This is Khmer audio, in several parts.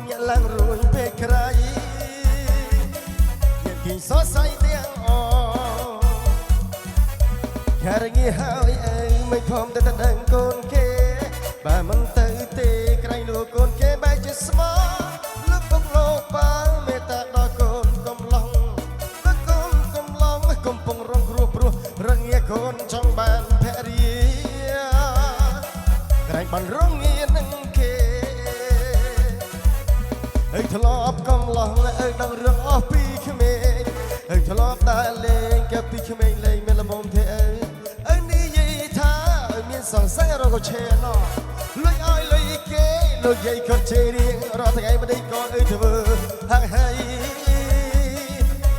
ញាក់ឡើងរួយពេកក្រៃញាក់គិញសរសៃទាំងអខារងាហើយអើមិនខំតែដឹងកូនគេបើមិនទៅទេក្រៃលោកកូនគេបែរជាស្មោលោកពុកលោកបានមេត្តាដល់កូនកំឡុងដល់កូនកំឡុងកំពុងរងគ្រោះព្រោះរងាកូនចង់បានភរិយាក្រៃបានរងានឹងគេហើយធ្លាប់កំឡុងអើដឹងរឿងអស់ពីក្មេងហើយធ្លាប់ដើរលេងកាពីក្មេងលេងមានលំមទេអើនិយាយថាមានសង្សាររកឆេណោលុយឲ្យលុយគេលោកយាយគាត់ជេររៀងរាល់ថ្ងៃមិនដេកកូនអើធ្វើហាក់ហើយ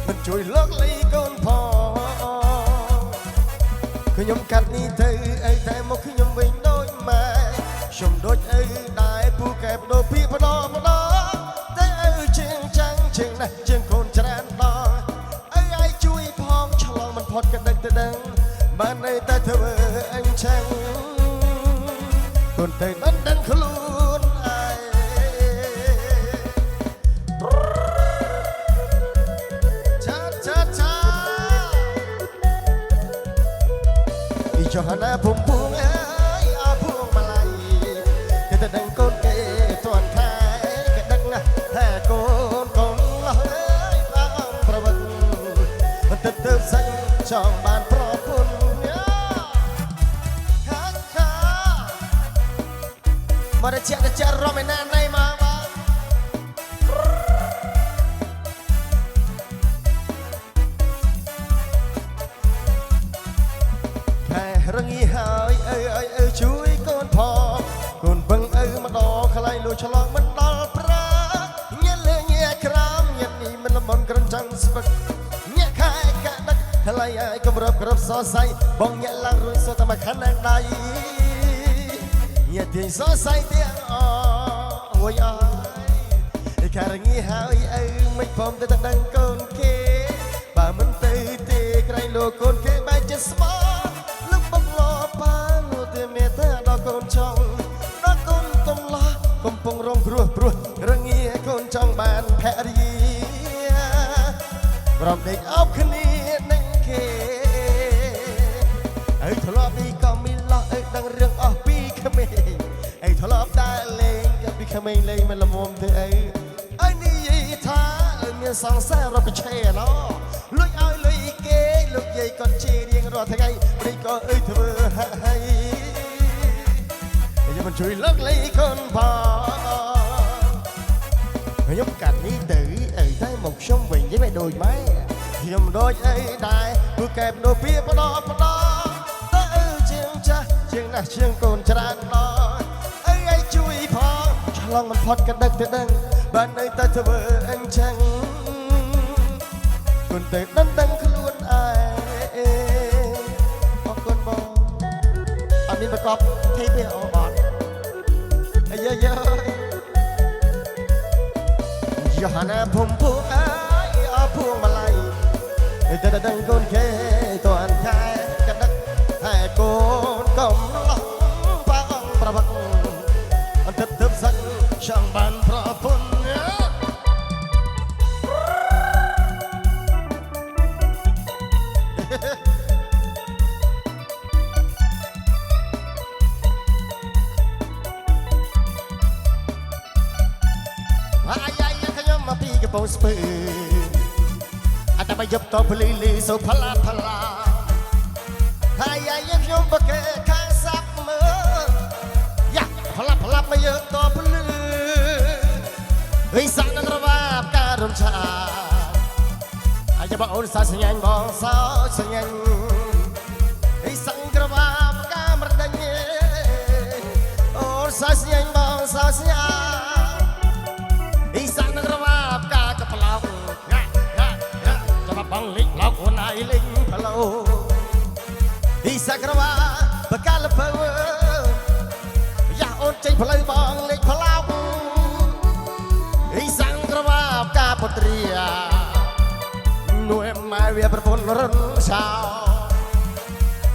មិនជួយលោកលីកូនផងខ្ញុំកាត់នេះទៅអើតែមកខ្ញុំវិញដូចម៉ែខ្ញុំដូចអើដែរពូកែបដូរពីបដោតែអើជាងចាំងជាងណាស់ជាងកូនច្រើនដល់អើឲ្យជួយផងឆ្លងមិនផុតក៏ដឹកទៅដឹងបាននៅតែធ្វើអញ្ចឹងកូនទៅមិនដឹងខ្លួនឯងចាពីចុះណាភុំភួងអើយអភួងម្ល៉េះតែដឹងកូនគេទាន់ខែក៏ដឹកណាស់តែកូនកូនលោះអើយបងប្រវត្តិមិនទៅសាច់ចង់បានប្រពន្ធមកតែជារំឯណាណៃមកខែរងាហើយអើជួយកូនផងកូនបឹងអើម្ដងខ្លាយលួចឆ្លងមិនដល់ប្រាញ៉ាំលេងក្រំញ៉ាំនេះមិនលំមក្រំចាំងស្ពឹកញ៉ាំខែកាដឹកថ្លៃឲ្យគម្របសរសៃបងញ៉ាំឡើងរួចសូតែមកខាងដៃញាទាញសរសៃទាំងអូយអើយការងាហើយអើមិនព្រមទៅដឹងកូនគេបើមិនទៅទេក្រៃលោកកូនគេបែរជាស្មោលោកបងលោប៉ាលោកទេមេត្តាដល់កូនចង់ដល់កូនកំឡោះកំពុងរងគ្រោះព្រោះរងាកូនចង់បានភរិយាព្រមដេកអោបគ្នានឹងគេហើយធ្លាប់នេះក៏មានលោះអើដឹងរឿងអស់ពីក្មេងអីធ្លាប់ដើរលេងកាពីក្មេងលេងមិនល្មមទេអើនិយាយថាមានសង្សាររកឆេណោលុយឲ្យលុយគេលោកយាយគាត់ជេររៀងរាល់ថ្ងៃព្រៃក៏អើធ្វើហើយខ្ញុំមិនជួយលើកលៃកូនផងខ្ញុំកាត់នេះទៅអីតែមកខ្ញុំវិញនិយាយមិនដូចម៉ែខ្ញុំដូចអីដែរព្រោះកែបដូរពីបដោតែអើជាងចាស់ជាងណាស់ជាងកូនច្រើនដល់អីឲ្យជួយផងឆ្លងមិនផុតក៏ដឹកទៅដឹងបាននៅតែធ្វើអញ្ចឹងកូនទៅដឹងខ្លួនឯងអរគុណបងអត់មានប្រកបទេទេអូបតអាយយ៉ូហាណាភុំភួងអើយអភួងម្ល៉េះតែដឹងកូនគេតើអនខែក៏ដឹកហើយកូនកុំឡោះបងប្រវត្តិអត់ទៅសាច់ចង់បានប្រពន្ធអាយខ្ញុំមកពីកំពង់ស្ពឺអត់តែយប់តពលីលីសូផឡាហើយខ្ញុំបកែខាងសាប់មើយ៉ាផ្លាប់មកយើងតពលឺហើយសាក់នឹងរបាបការរំឆាអាយបងអូនសាសញ្ញាញបងសោសញ្ញាញហើយសាក់ក្របាបការមរដញអូនសាសញ្ញាញបងសោសញ្ញាហើយសាក់នឹងរបាបការកប្លោកចាំបងលិចឡោកអូនឯងលិចផ្លូវពីសក្រវាបកាលពើយ៉ាអូនចេញផ្លូវបងលេខផ្លោកអ៊ីសង្ក្រវាបកាពត្រានួយម៉ែវាប្រពន្ធរនឆោ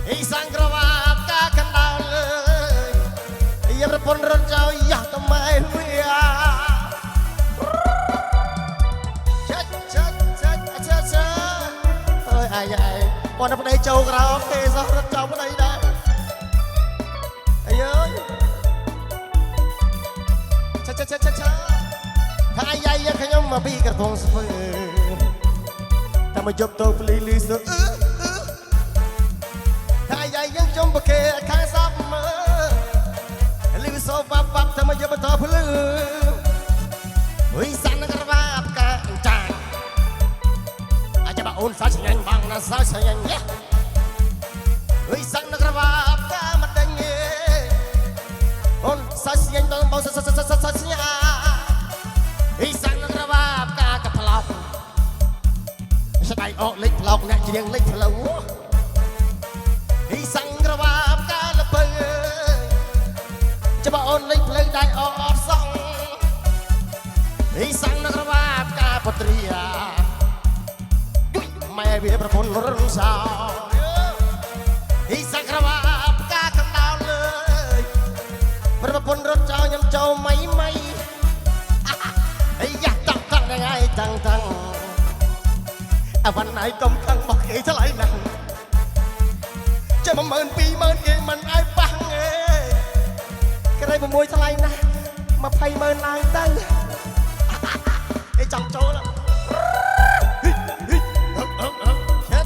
អ៊ីសង្ក្រវាបកាកណ្ដោលយាប្រពន្ធរនចោយ៉ាតម៉ែវា còn ở đây châu cao kê sao rất trong ở đây đây ơi cha cha cha cha cha hai dây khơi nhom mà bi cả thùng sờ ta mà chụp tôi pli li sờ hai dâyยังจมบะเคข้างซับมือลิวโซฟับฟับta mà chụp tôi pli ui sanกระบาบกะจางอาจจะมาโอนสายเงินบางนะสายเงินเนี่ยเฮ้ยสังนักระบาบกะมันดังเงี้ยโอนสายเงินต้องบอกสายเงินเฮ้ยสังนักระบาบกะกับพลอกสบายออกเล็กพลอกเนี่ยจะเลี้ยงเล็กพลอกเฮ้ยสังกระบาบกะละเปย์จะมาโอนเล็กเพลงได้ออกสองไอ้สังนักระบาบกาปตรียแม่เบี้ยประพลรุ่งสาวไอ้สังระบาบกาขันดาวเลยประพลรถเจ้ายำเจ้าไม่ไอ้ยักษ์ตั้งยังไงตั้งวันไหนกำลังบอกไอ้เท่าไรนั่งจะมา10,000 ปี10,000เองมันไอ้ปังก็ได้มามวยเท่าไรนะมาไพ่10,000 ล้านตั้งไอ้จังโจ้แล้ว